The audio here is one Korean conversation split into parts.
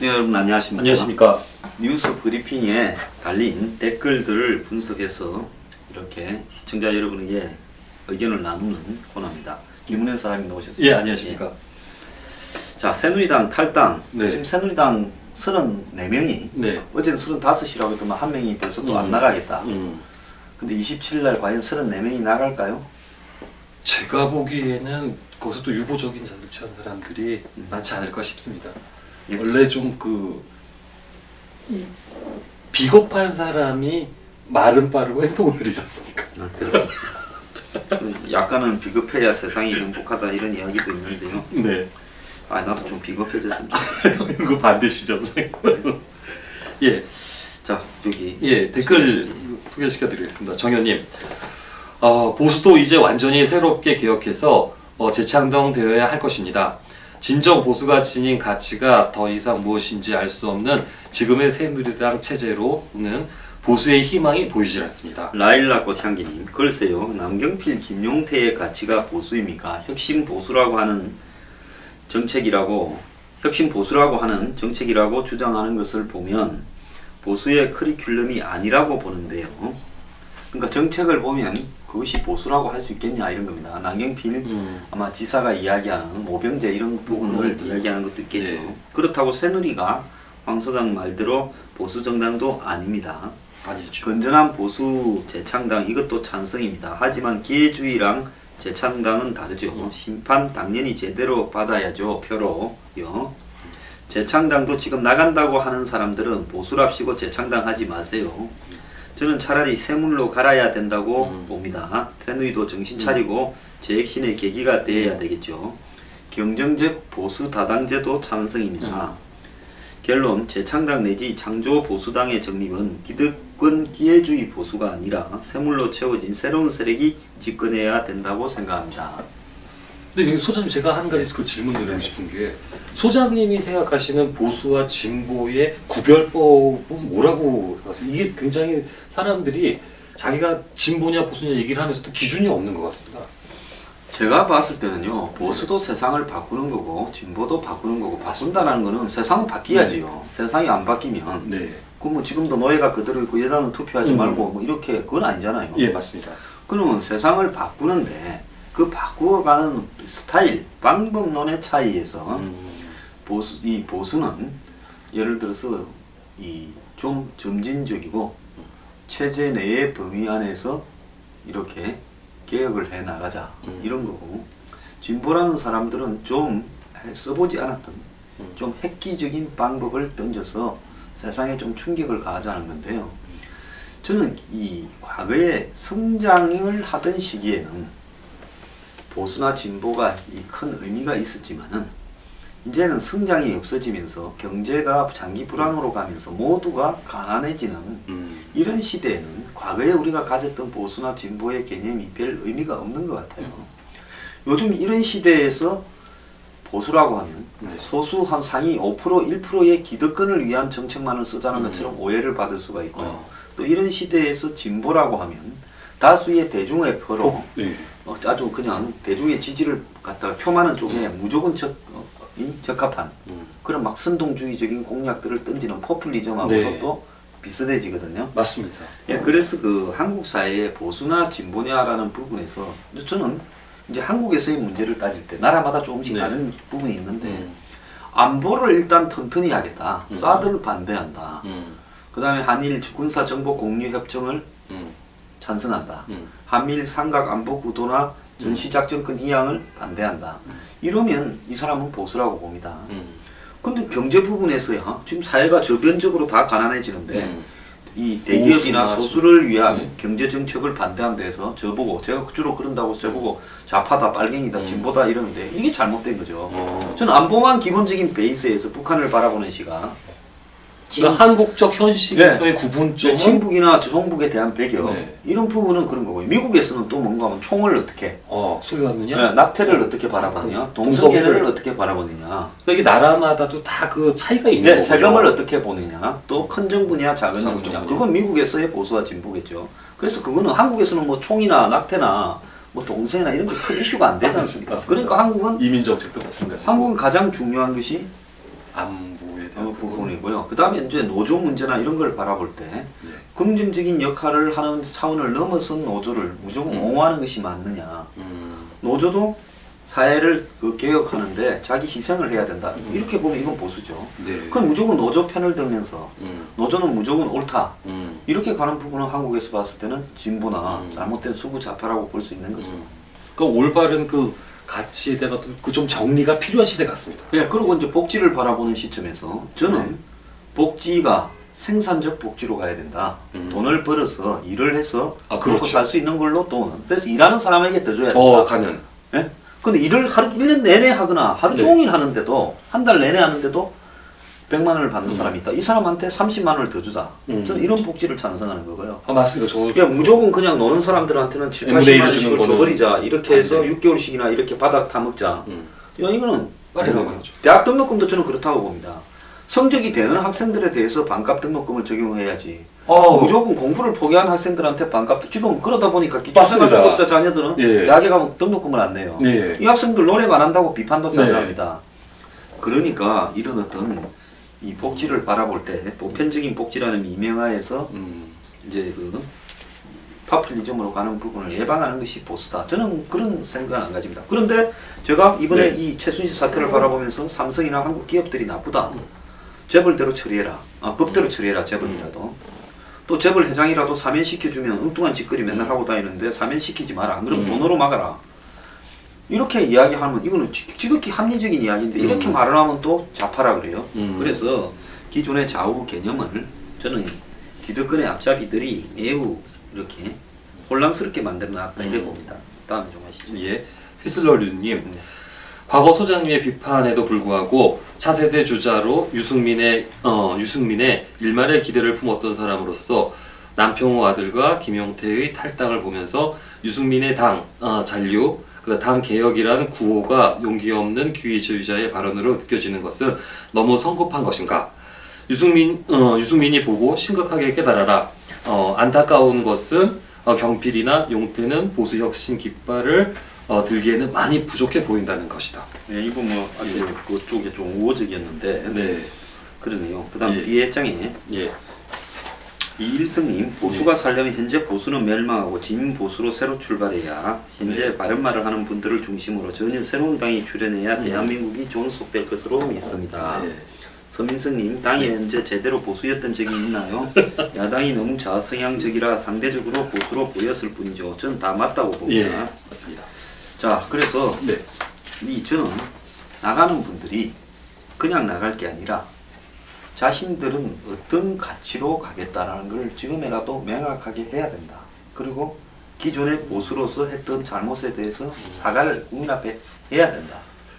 네, 여러분 안녕하십니까? 안녕하십니까? 뉴스 브리핑에 달린 댓글들을 분석해서 이렇게 시청자 여러분에게 의견을 나누는 코너입니다. 김은혜 사장님 나오셨습니다. 예, 안녕하십니까? 예. 자, 새누리당 탈당. 네. 지금 새누리당 34명이 네. 어제는 35이라고 했더만 한 명이 벌써 또 안 나가겠다. 음. 근데 27일 날 과연 34명이 나갈까요? 제가 보기에는 거기서 또 유보적인 자를 취한 사람들이 많지 않을까 싶습니다. 예. 원래 좀 비겁한 사람이 말은 빠르고 행동은 느리지 않습니까? 그래서 약간은 비겁해야 세상이 행복하다 이런 이야기도 있는데요. 네. 아, 나도 좀 비겁해졌으면 좋겠다. 이거 반대시죠, 선생님? 예. 자, 여기 예, 댓글 소개시켜드리겠습니다. 정현님, 보수도 이제 완전히 새롭게 개혁해서 재창당되어야 할 것입니다. 진정 보수가 지닌 가치가 더 이상 무엇인지 알 수 없는 지금의 새누리당 체제로는 보수의 희망이 보이질 않습니다. 라일락꽃 향기님, 글쎄요, 남경필, 김용태의 가치가 보수입니까? 혁신 보수라고 하는 정책이라고 주장하는 것을 보면 보수의 커리큘럼이 아니라고 보는데요. 그러니까 정책을 보면 그것이 보수라고 할 수 있겠냐 이런 겁니다. 남경필 아마 지사가 이야기하는 모병제 이런 부분을 이야기하는 것도 있겠죠. 네. 그렇다고 새누리가 황 소장 말대로 보수 정당도 아닙니다. 아니죠. 건전한 보수 재창당 이것도 찬성입니다. 하지만 기회주의랑 재창당은 다르죠. 심판 당연히 제대로 받아야죠. 표로요. 재창당도 지금 나간다고 하는 사람들은 보수랍시고 재창당 하지 마세요. 저는 차라리 새물로 갈아야 된다고 봅니다. 새누리도 정신 차리고 재혁신의 계기가 되어야 되겠죠. 경쟁적 보수 다당제도 찬성입니다. 결론, 재창당 내지 창조 보수당의 정립은 기득권 기회주의 보수가 아니라 새물로 채워진 새로운 세력이 집권해야 된다고 생각합니다. 근데 여기 소장님, 제가 한 가지 그 질문 드리고 싶은 게, 소장님이 생각하시는 보수와 진보의 구별법은 뭐라고 생각하세요? 이게 굉장히 사람들이 자기가 진보냐 보수냐 얘기를 하면서도 기준이 없는 것 같습니다. 제가 봤을 때는요, 보수도 세상을 바꾸는 거고 진보도 바꾸는 거고, 바꾼다는 거는 세상은 바뀌어야지요. 세상이 안 바뀌면 네. 그뭐 지금도 노예가 그대로 있고 여자는 투표하지 말고 뭐 이렇게 그건 아니잖아요. 예, 맞습니다. 그러면 세상을 바꾸는데 그 바꾸어가는 스타일, 방법론의 차이에서 보수는 예를 들어서 좀 점진적이고 체제 내의 범위 안에서 이렇게 개혁을 해 나가자 이런 거고, 진보라는 사람들은 좀 써보지 않았던 좀 획기적인 방법을 던져서 세상에 좀 충격을 가하자는 건데요. 저는 이 과거에 성장을 하던 시기에는 보수나 진보가 큰 의미가 있었지만은 이제는 성장이 없어지면서 경제가 장기 불황으로 가면서 모두가 가난해지는 이런 시대에는 과거에 우리가 가졌던 보수나 진보의 개념이 별 의미가 없는 것 같아요. 요즘 이런 시대에서 보수라고 하면 소수 한 상위 5%, 1%의 기득권을 위한 정책만을 쓰자는 것처럼 오해를 받을 수가 있고요. 또 이런 시대에서 진보라고 하면 다수의 대중의 표로 아주 그냥 대중의 지지를 갖다가 표만은 쪽에 무조건 적합한 그런 막 선동주의적인 공약들을 던지는 포퓰리즘하고도 또 비슷해지거든요. 맞습니다. 예, 그래서 그 한국 사회의 보수나 진보냐라는 부분에서 저는 이제 한국에서의 문제를 따질 때 나라마다 조금씩 다른 부분이 있는데 안보를 일단 튼튼히 하겠다. 사드를 반대한다. 그 다음에 한일 군사정보 공유 협정을 찬성한다. 한미일 삼각 안보 구도나 전시작전권 이양을 반대한다. 이러면 이 사람은 보수라고 봅니다. 근데 경제 부분에서야 지금 사회가 저변적으로 다 가난해지는데 이 대기업이나 소수를 위한 경제 정책을 반대한다 해서 저보고, 제가 주로 그런다고 저보고 좌파다, 빨갱이다, 진보다 이러는데 이게 잘못된 거죠. 저는 안보만 기본적인 베이스에서 북한을 바라보는 시각, 그러니까 한국적 현실에서의 구분점은 친북이나 종북에 대한 배경 이런 부분은 그런 거고요. 미국에서는 또 뭔가 하면 총을 어떻게 소유하느냐, 낙태를 어떻게 바라보느냐, 동성애를 어떻게 바라보느냐, 그러니까 이게 나라마다도 다 그 차이가 있는 거고요. 세금을 어떻게 보느냐, 또 큰 정부냐 작은 정부냐, 그건 미국에서의 보수와 진보겠죠. 그래서 그거는 한국에서는 뭐 총이나 낙태나 뭐 동성애나 이런 게 큰 이슈가 안 되지 않습니까? 그러니까 한국은 이민 정책도 마찬가지고 한국은 가장 중요한 것이 안보에 대한 부분 부분이고요. 그 다음에 이제 노조 문제나 이런 걸 바라볼 때 네. 긍정적인 역할을 하는 차원을 넘어선 노조를 무조건 옹호하는 것이 맞느냐. 노조도 사회를 개혁하는데 자기 희생을 해야 된다. 이렇게 보면 이건 보수죠. 네. 그건 무조건 노조 편을 들면서 노조는 무조건 옳다. 음. 이렇게 가는 부분은 한국에서 봤을 때는 진보나 잘못된 수구 좌파라고 볼 수 있는 거죠. 그러니까 올바른 그 가치에 대한 어떤 그 좀 정리가 필요한 시대 같습니다. 예, 그리고 이제 복지를 바라보는 시점에서 저는 복지가 생산적 복지로 가야 된다. 돈을 벌어서 일을 해서 아, 그렇고 그렇죠. 살 수 있는 걸로 돈은. 그래서 일하는 사람에게 더 줘야 더 된다. 가는. 예? 근데 일을 하루 1년 내내 하거나 하루 네. 종일 하는데도 한 달 내내 하는데도 100만 원을 받는 사람이 있다. 이 사람한테 30만 원을 더 주자. 저는 이런 복지를 찬성하는 거고요. 아 맞습니다. 저도 그냥 무조건 그냥 노는 사람들한테는 7, 80만 주는 원씩을 거는 줘버리자. 이렇게 해서 안 돼. 6개월씩이나 이렇게 바닥 타먹자. 야, 이거는 빨리 아니거든요. 나가야죠. 대학 등록금도 저는 그렇다고 봅니다. 성적이 되는 학생들에 대해서 반값 등록금을 적용해야지. 무조건 공부를 포기한 학생들한테 반값. 지금 그러다 보니까 기초생활수급자 자녀들은 예. 대학에 가면 등록금을 안 내요. 예. 이 학생들 노력 안 한다고 비판도 네. 자자합니다. 그러니까 이런 어떤 이 복지를 바라볼 때 보편적인 복지라는 미명하에서 이제 그 파퓰리즘으로 가는 부분을 예방하는 것이 보수다. 저는 그런 생각은 안 가집니다. 그런데 제가 이번에 네. 이 최순실 사태를 바라보면서 삼성이나 한국 기업들이 나쁘다. 재벌대로 처리해라. 법대로 처리해라. 재벌이라도. 또 재벌 회장이라도 사면시켜주면 엉뚱한 짓거리 맨날 하고 다니는데 사면시키지 마라. 그럼 돈으로 막아라. 이렇게 이야기하면 이거는 지극히 합리적인 이야기인데 이렇게 말을 하면 또 좌파라 그래요. 그래서 기존의 좌우 개념을 저는 기득권의 앞잡이들이 매우 이렇게 혼란스럽게 만들어놨다 이래 봅니다. 다음에 좀 하시죠. 예. 휘슬러류님. 과거 소장님의 비판에도 불구하고 차세대 주자로 유승민의 일말의 기대를 품었던 사람으로서 남평호 아들과 김용태의 탈당을 보면서 유승민의 당 잔류, 당 개혁이라는 구호가 용기 없는 기회주의자의 발언으로 느껴지는 것은 너무 성급한 것인가? 유승민이 보고 심각하게 깨달아라. 안타까운 것은 경필이나 용태는 보수 혁신 깃발을 들기에는 많이 부족해 보인다는 것이다. 네, 이분 뭐 아주 그쪽에 좀 우호적이었는데 네. 그러네요. 그다음 예. 뒤에 장에 예. 이일성님 보수가 살려면 현재 보수는 멸망하고 진보수로 새로 출발해야 현재 바른 말을 하는 분들을 중심으로 전혀 새로운 당이 출현해야 대한민국이 존속될 것으로 믿습니다. 네. 서민성님 당이 현재 제대로 보수였던 적이 있나요? 야당이 너무 좌성향적이라 상대적으로 보수로 보였을 뿐이죠. 저는 다 맞다고 봅니다. 예. 맞습니다. 자, 그래서 네. 저는 나가는 분들이 그냥 나갈 게 아니라 자신들은 어떤 가치로 가겠다라는 걸 지금이라도 명확하게 해야 된다. 그리고 기존의 보수로서 했던 잘못에 대해서 사과를 국민 앞에 해야 된다.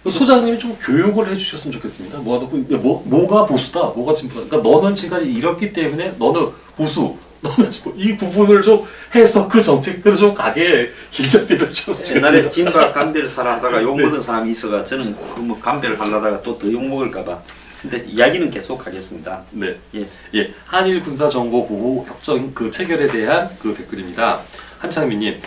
소장님이 좀 교육을 해주셨으면 좋겠습니다. 뭐가 보수다, 뭐가 진보다. 그러니까 너는 지금까지 이렇기 때문에 너는 보수, 너는 진보. 이 구분을 좀 해서 그 정책대로 좀 가게 길잡이를 주셨으면 옛날에 좋겠습니다. 진박 간별 사라 하다가 욕먹은 사람이 있어가 저는 그 뭐 간별 하려다가 또 더 욕먹을까봐. 근데 이야기는 계속 하겠습니다. 네. 예. 예. 한일 군사 정보 보호 협정 그 체결에 대한 그 댓글입니다. 한창민님.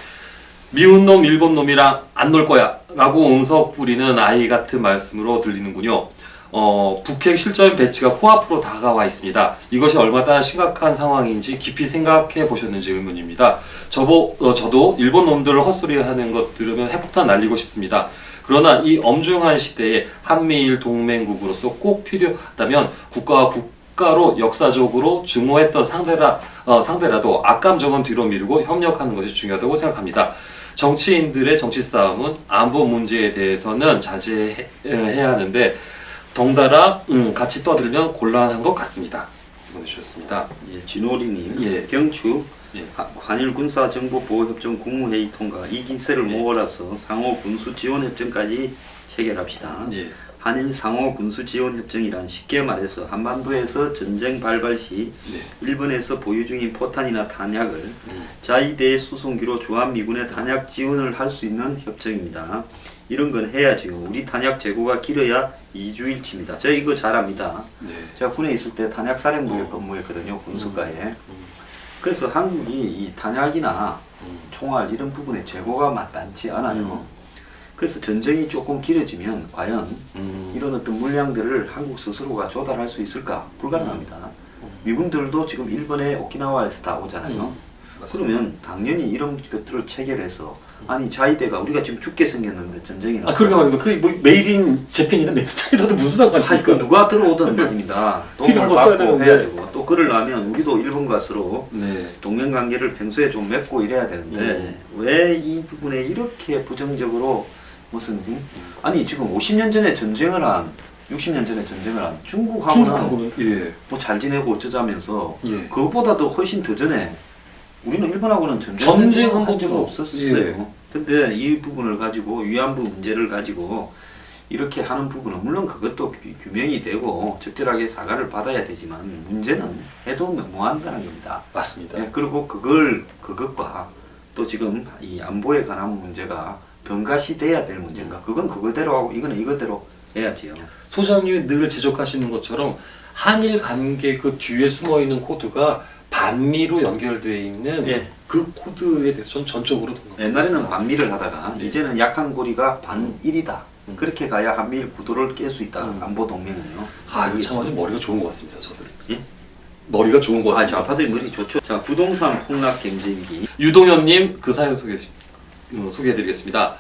미운 놈 일본 놈이랑 안 놀 거야 라고 응석 부리는 아이 같은 말씀으로 들리는군요. 북핵 실전 배치가 코앞으로 다가와 있습니다. 이것이 얼마나 심각한 상황인지 깊이 생각해 보셨는지 의문입니다. 저도 일본 놈들 헛소리하는 것 들으면 핵폭탄 날리고 싶습니다. 그러나 이 엄중한 시대에 한미일 동맹국으로서 꼭 필요하다면 국가와 국가로 역사적으로 증오했던 상대라도 악감정은 뒤로 미루고 협력하는 것이 중요하다고 생각합니다. 정치인들의 정치 싸움은 안보 문제에 대해서는 자제해야 하는데 덩달아 같이 떠들면 곤란한 것 같습니다. 보내주셨습니다. 예, 진호리님, 예. 경추 예. 한일 군사 정보 보호 협정 국무회의 통과 이 기세를 예. 모아서 상호 군수 지원 협정까지 체결합시다. 예. 한일 상호 군수 지원 협정이란 쉽게 말해서 한반도에서 전쟁 발발 시 네. 일본에서 보유 중인 포탄이나 탄약을 자위대 수송기로 주한미군에 탄약 지원을 할 수 있는 협정입니다. 이런 건 해야지요. 우리 탄약 재고가 길어야 2주일치입니다. 제가 이거 잘 압니다. 네. 제가 군에 있을 때 탄약 사령부에 근무했거든요. 군수가에. 그래서 한국이 이 탄약이나 총알 이런 부분에 재고가 많지 않아요. 그래서 전쟁이 조금 길어지면 과연 이런 어떤 물량들을 한국 스스로가 조달할 수 있을까? 불가능합니다. 미군들도 지금 일본의 오키나와에서 다 오잖아요. 그러면 당연히 이런 것들을 체결해서 아니 자위대가 우리가 지금 죽게 생겼는데 전쟁이 나서 그러게 말입니다. 그뭐 메이드 인 재팬이나 메이드 차이나도 무슨 상관입니까? 그 누가 들어오든 말입니다. 돈을 필요한 거 써야 받고 되는데. 해야 되고 또 그러려면 우리도 일본 가서로 네. 동맹관계를 평소에 좀 맺고 이래야 되는데 왜 이 부분에 이렇게 부정적으로 무슨 아니 지금 50년 전에 전쟁을 한 60년 전에 전쟁을 한 중국하고는 예. 뭐 잘 지내고 어쩌자면서 예. 그것보다도 훨씬 더 전에 우리는 일본하고는 전쟁 한 한 적은 번도 없었어요. 예. 근데 이 부분을 가지고 위안부 문제를 가지고 이렇게 하는 부분은 물론 그것도 규명이 되고 적절하게 사과를 받아야 되지만 문제는 해도 너무한다는 겁니다. 맞습니다. 예, 그리고 그것과 또 지금 이 안보에 관한 문제가 등가시 돼야 될 문제인가? 그건 그거대로 하고 이거는 이거대로 해야지요. 소장님이 늘 지적하시는 것처럼 한일 관계 그 뒤에 숨어 있는 코드가 반미로 연결되어 있는 예. 그 코드에 대해서 전 전적으로 동감합니다. 옛날에는 반미를 하다가 예. 이제는 약한 고리가 반일이다. 그렇게 가야 한미일 구도를 깰 수 있다. 안보 동맹은요. 이거 참 아주 머리가 좋은 것 같습니다. 저들. 예? 머리가 좋은 것 아, 같습니다. 좌파들이 머리 좋죠. 자, 부동산 폭락 경제위기. 유동현님 그 사연 소개해드리겠습니다.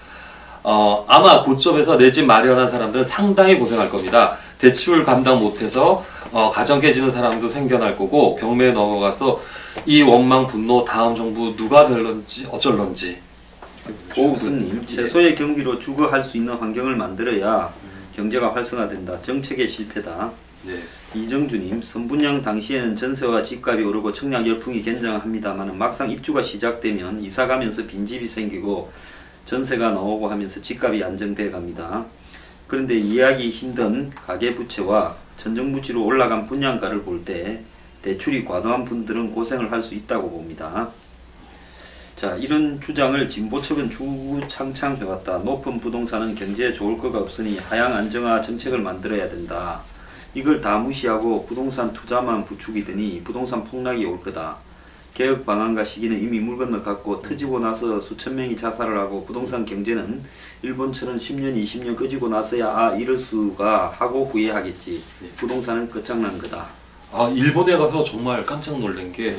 아마 고점에서 내 집 마련한 사람들은 상당히 고생할 겁니다. 대출 감당 못해서 가정 깨지는 사람도 생겨날 거고 경매에 넘어가서 이 원망 분노 다음 정부 누가 될런지 어쩔런지. 오우스님, 최소의 경비로 주거할 수 있는 환경을 만들어야 경제가 활성화된다. 정책의 실패다. 네. 이정주님, 선분양 당시에는 전세와 집값이 오르고 청약 열풍이 굉장합니다만 막상 입주가 시작되면 이사 가면서 빈집이 생기고 전세가 나오고 하면서 집값이 안정돼 갑니다. 그런데 이해하기 힘든 가계부채와 전정부지로 올라간 분양가를 볼 때 대출이 과도한 분들은 고생을 할 수 있다고 봅니다. 자, 이런 주장을 진보측은 주구장창 해왔다. 높은 부동산은 경제에 좋을 거가 없으니 하향 안정화 정책을 만들어야 된다. 이걸 다 무시하고 부동산 투자만 부추기더니 부동산 폭락이 올 거다. 개혁 방안과 시기는 이미 물 건너갔고 터지고 나서 수천 명이 자살을 하고 부동산 경제는 일본처럼 10년, 20년 꺼지고 나서야 이럴 수가 하고 후회하겠지. 부동산은 끝장난 거다. 일본에 가서 정말 깜짝 놀란 게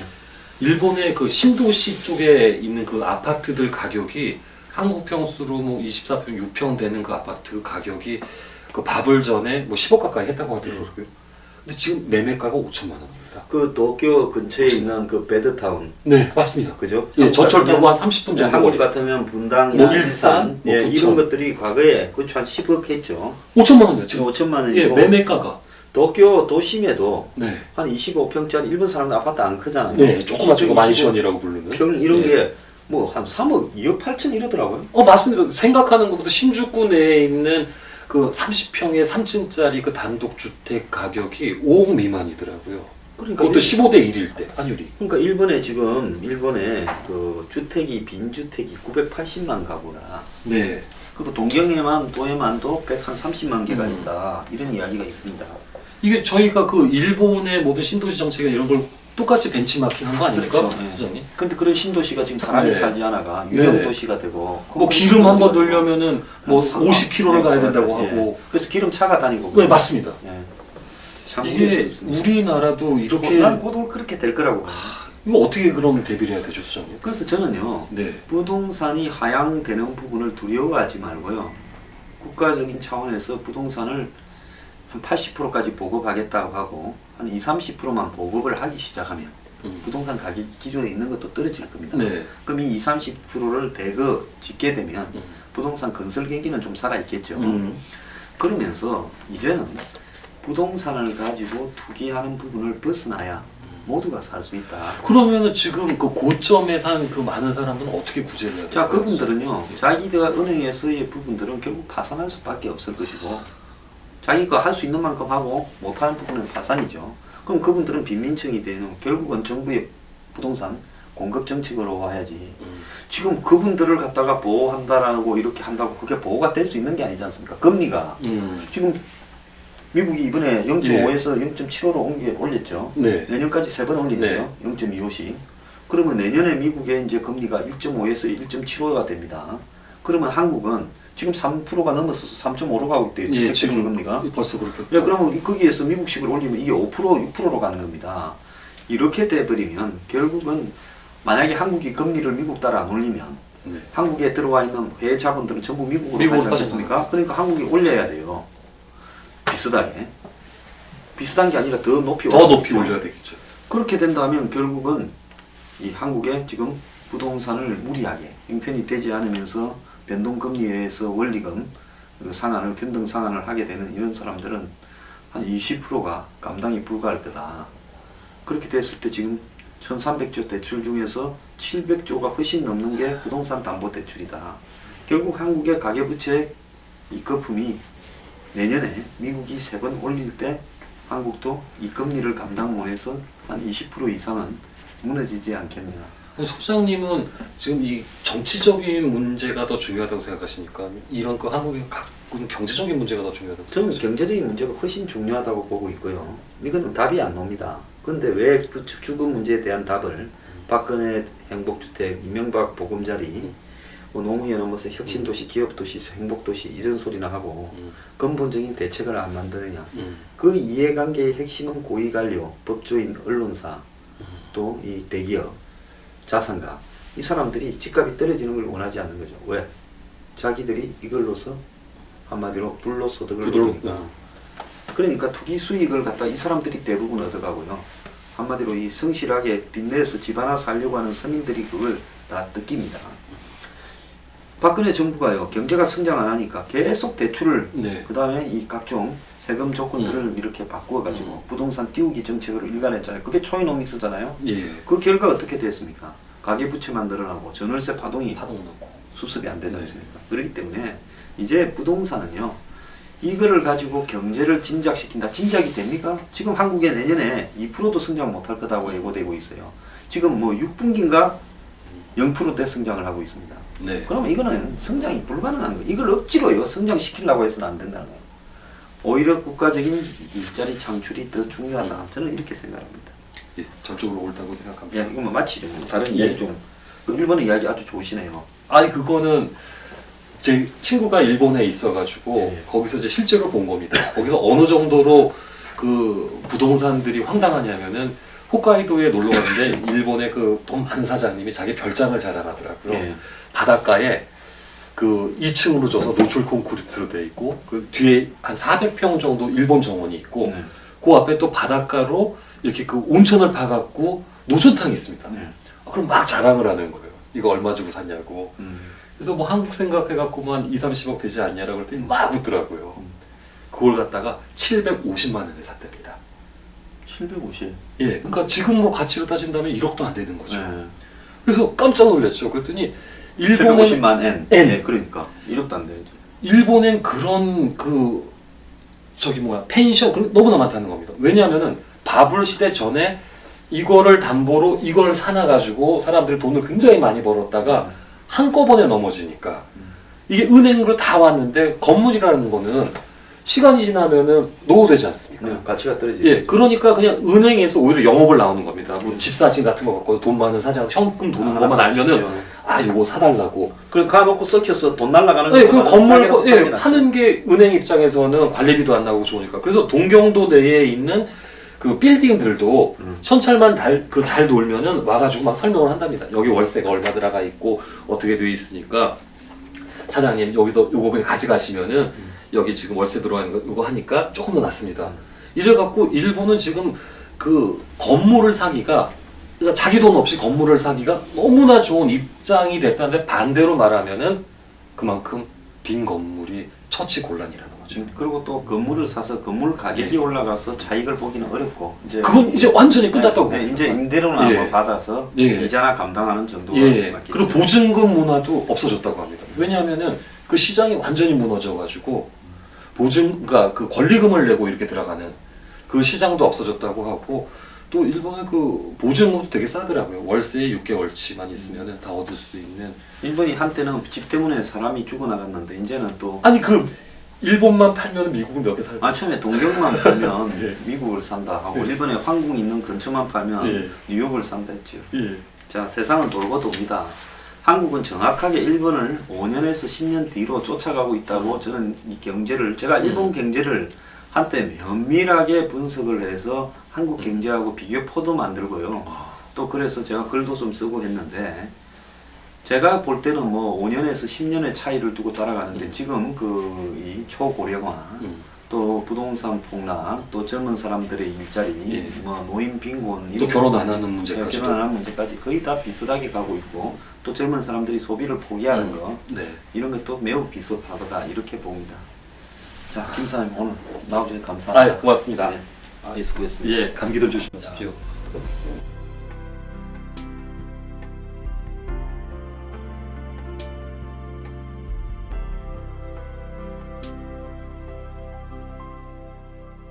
일본의 그 신도시 쪽에 있는 그 아파트들 가격이 한국 평수로 뭐 24평, 6평 되는 그 아파트 가격이 그 바불 전에 뭐 10억 가까이 했다고 하더라고요. 근데 지금 매매가가 5천만 원입니다. 그 도쿄 근처에 있는 그 베드타운. 네, 맞습니다. 그죠? 예, 저철 타고 한 30분 정도 한국 거리. 같으면 분당이나 뭐 일산, 뭐 예, 부천. 이런 것들이 과거에 그쵸 한 10억 했죠. 5천만 원이죠. 지금 지금. 5천만 원이고. 예, 매매가가. 도쿄 도심에도 네. 한 25평짜리 일본 사람들 아파트 안 크잖아요. 네, 조그맣고 25 만션이라고 부르는. 평 이런 예. 게 뭐 한 3억 2억 8천 이러더라고요. 맞습니다. 생각하는 것보다 신주쿠 내에 있는 그 30평의 3층짜리 그 단독 주택 가격이 5억 미만이더라고요. 그러니까 그것도 15대 1일 때 환율이. 그러니까 일본에 그 주택이 빈주택이 980만 가구라. 네. 그리고 동경에만 도에만도 130만 개가 있다. 이런 이야기가 있습니다. 이게 저희가 그 일본의 모든 신도시 정책이나 이런 걸 똑같이 벤치마킹한 거 아닙니까, 그렇죠. 네. 소장님? 근데 그런 신도시가 지금 사람이 네. 살지 않아가 유령 네. 도시가 되고 뭐 기름 한 번 넣으려면은 뭐 한 50km를 가야 된다고 예. 하고. 그래서 기름차가 다니고. 네, 맞습니다. 예. 참 이게 무섭습니다. 우리나라도 이렇게 난 곧 그렇게 될 거라고 봐요. 이거 어떻게 그럼 대비를 해야 되죠, 소장님? 그래서 저는요. 네. 부동산이 하향되는 부분을 두려워하지 말고요. 국가적인 차원에서 부동산을 한 80%까지 보급하겠다고 하고 한 20-30%만 보급을 하기 시작하면 부동산 가격 기준에 있는 것도 떨어질 겁니다. 네. 그럼 이 20-30%를 대거 짓게 되면 부동산 건설 경기는 좀 살아있겠죠. 그러면서 이제는 부동산을 가지고 투기하는 부분을 벗어나야 모두가 살 수 있다. 그러면은 지금 그 고점에 산 그 많은 사람들은 어떻게 구제를 해야 돼요? 자, 그분들은요, 자기가 은행에서의 부분들은 결국 파산할 수밖에 없을 것이고, 자기가 할 수 있는 만큼 하고 못하는 부분은 파산이죠. 그럼 그분들은 빈민층이 되는 결국은 정부의 부동산 공급 정책으로 와야지. 지금 그분들을 갖다가 보호한다라고 이렇게 한다고 그게 보호가 될 수 있는 게 아니지 않습니까? 금리가 지금 미국이 이번에 0.5에서 0.75로 올렸죠. 네. 내년까지 3번 올린대요. 0.25씩. 그러면 내년에 미국의 이제 금리가 1.5에서 1.75가 됩니다. 그러면 한국은 지금 3%가 넘어서서 3.5로 가고 있대요. 예, 대출 지금 금리가. 벌써 그렇게. 예, 그러면 거기에서 미국식을 올리면 이게 5%, 6%로 가는 겁니다. 이렇게 돼버리면 결국은 만약에 한국이 금리를 미국 따라 안 올리면 네. 한국에 들어와 있는 해외 자본들은 전부 미국으로 미국으로 가지 않겠습니까? 빠져나가죠. 그러니까 한국이 올려야 돼요. 비슷하게. 비슷한 게 아니라 더 높이 더 높이 올려야 되겠죠. 그렇게 된다면 결국은 이 한국의 지금 부동산을 무리하게 형편이 되지 않으면서 변동금리에 의해서 원리금 상환을 변동 상환을 하게 되는 이런 사람들은 한 20%가 감당이 불가할 거다. 그렇게 됐을 때 지금 1300조 대출 중에서 700조가 훨씬 넘는 게 부동산 담보 대출이다. 결국 한국의 가계부채 이 거품이 내년에 미국이 3번 올릴 때 한국도 이 금리를 감당 못해서 한 20% 이상은 무너지지 않겠냐. 소장님은 지금 이 정치적인 문제가 더 중요하다고 생각하시니까 이런 그 한국의 가끔 경제적인 문제가 더 중요하다고 저는 생각하시니까? 경제적인 문제가 훨씬 중요하다고 보고 있고요. 이거는 답이 안 나옵니다. 그런데 왜 그 주거 문제에 대한 답을 박근혜 행복주택, 이명박 보금자리, 뭐 노무현 넘어서 혁신도시, 기업도시, 행복도시 이런 소리나 하고 근본적인 대책을 안 만드느냐. 그 이해관계의 핵심은 고위관료, 법조인, 언론사, 또 이 대기업, 자산가 이 사람들이 집값이 떨어지는 걸 원하지 않는 거죠. 왜? 자기들이 이걸로서 한마디로 불로소득을 얻으니까. 그러니까 투기 수익을 갖다 이 사람들이 대부분 얻어가고요. 한마디로 이 성실하게 빚내서 집 하나 살려고 하는 서민들이 그걸 다 뜯깁니다. 박근혜 정부가요, 경제가 성장 안 하니까 계속 대출을, 네. 그 다음에 이 각종 세금 조건들을 이렇게 바꾸어가지고 부동산 띄우기 정책으로 일관했잖아요. 그게 초이노믹스잖아요. 예. 그 결과 어떻게 됐습니까? 가계부채만 늘어나고 전월세 파동이 파동 나고. 수습이 안 되지 네. 않습니까? 그렇기 때문에 이제 부동산은요, 이거를 가지고 경제를 진작시킨다. 진작이 됩니까? 지금 한국에 내년에 2%도 성장 못할 거다고 예고되고 있어요. 지금 뭐 6분기인가 0%대 성장을 하고 있습니다. 네. 그러면 이거는 성장이 불가능한 거예요. 이걸 억지로요, 성장시키려고 해서는 안 된다는 거예요. 오히려 국가적인 일자리 창출이 더 중요하다. 저는 이렇게 생각합니다. 예, 전적으로 옳다고 생각합니다. 야, 이거 뭐 마치죠. 다른 예. 이야기 좀. 그 일본의 이야기 아주 좋으시네요. 아니 그거는 제 친구가 일본에 있어가지고 네. 거기서 이제 실제로 본 겁니다. 거기서 어느 정도로 그 부동산들이 황당하냐면은 홋카이도에 놀러 갔는데 일본의 그 돈 많은 사장님이 자기 별장을 자랑하더라고요. 예. 바닷가에 그 2층으로 줘서 노출 콘크리트로 돼 있고 그 뒤에 한 400평 정도 일본 정원이 있고 네. 그 앞에 또 바닷가로 이렇게 그 온천을 파갖고 노천탕이 있습니다. 네. 그럼 막 자랑을 하는 거예요. 이거 얼마 주고 샀냐고. 음. 그래서 뭐 한국 생각해갖고만 2, 30억 되지 않냐라고 그랬더니 막 웃더라고요. 그걸 갖다가 750만 원에 샀답니다. 750. 예, 그러니까 지금 뭐 가치로 따진다면 1억도 안 되는 거죠. 네. 그래서 깜짝 놀랐죠. 그랬더니 일본은 750만 엔. 엔. 네, 그러니까 1억도 안 되죠. 일본엔 그런 그 저기 뭐야 펜션 너무나 많다는 겁니다. 왜냐하면은 바블 시대 전에 이거를 담보로 이걸 사놔가지고 사람들이 돈을 굉장히 많이 벌었다가 한꺼번에 넘어지니까 이게 은행으로 다 왔는데 건물이라는 거는 시간이 지나면은 노후되지 않습니까? 네, 가치가 떨어지죠. 예, 그러니까 그냥 은행에서 오히려 영업을 나오는 겁니다. 뭐 집사진 같은 거 갖고 돈 많은 사장 현금 도는 것만 알면은 아 이거 사달라고. 그럼 가놓고 썩혀서 돈 날라가는 예, 거보다는 그 건물 싸게 예, 팔긴 파는 게 은행 입장에서는 관리비도 안 나오고 좋으니까. 그래서 동경도 내에 있는 그 빌딩들도 현찰만 잘 놀면은 와가지고 막 설명을 한답니다. 여기 월세가 얼마 들어가 있고 어떻게 돼 있으니까 사장님 여기서 요거 그냥 가져가시면은 여기 지금 월세 들어가는 거 요거 하니까 조금 더 낫습니다. 이래갖고 일본은 지금 그 건물을 사기가 그러니까 자기 돈 없이 건물을 사기가 너무나 좋은 입장이 됐다는데 반대로 말하면은 그만큼 빈 건물이 처치곤란이라는 거죠. 그리고 또 건물을 사서 건물 가격이 올라가서 차익을 보기는 어렵고 이제 그건 이제 완전히 끝났다고 네, 봅니다. 이제 임대료나 예. 뭐 받아서 예. 이자나 감당하는 정도가 예. 맞겠죠. 그리고 보증금 문화도 없어졌다고 합니다. 왜냐하면은 그 시장이 완전히 무너져가지고 그러니까 그 권리금을 내고 이렇게 들어가는 그 시장도 없어졌다고 하고 또 일본은 그 보증금도 되게 싸더라고요. 월세에 6개월치만 있으면은 다 얻을 수 있는. 일본이 한때는 집 때문에 사람이 죽어나갔는데 이제는 또 아니 그 일본만 팔면 미국은 몇 개 살고. 처음에 동경만 팔면 예. 미국을 산다 하고 예. 일본에 황궁 있는 근처만 팔면 예. 뉴욕을 산다 했죠. 예. 자, 세상은 돌고 돕니다. 한국은 정확하게 일본을 5년에서 10년 뒤로 쫓아가고 있다고 저는 이 경제를 제가 일본 경제를 한때 면밀하게 분석을 해서 한국 경제하고 비교표도 만들고요. 또 그래서 제가 글도 좀 쓰고 했는데 제가 볼 때는 뭐 5년에서 10년의 차이를 두고 따라가는데 지금 그 이 초고령화 또 부동산 폭락 또 젊은 사람들의 일자리 예. 뭐 노인 빈곤 또 이런 결혼 안 하는 문제까지도. 결혼 안 하는 문제까지 거의 다 비슷하게 가고 있고 또 젊은 사람들이 소비를 포기하는 거 네. 이런 것도 매우 비슷하다 이렇게 봅니다. 자, 김 사장님 오늘 나와주셔서 감사합니다. 고맙습니다. 네. 수고했습니다. 예, 감기들 조심하십시오.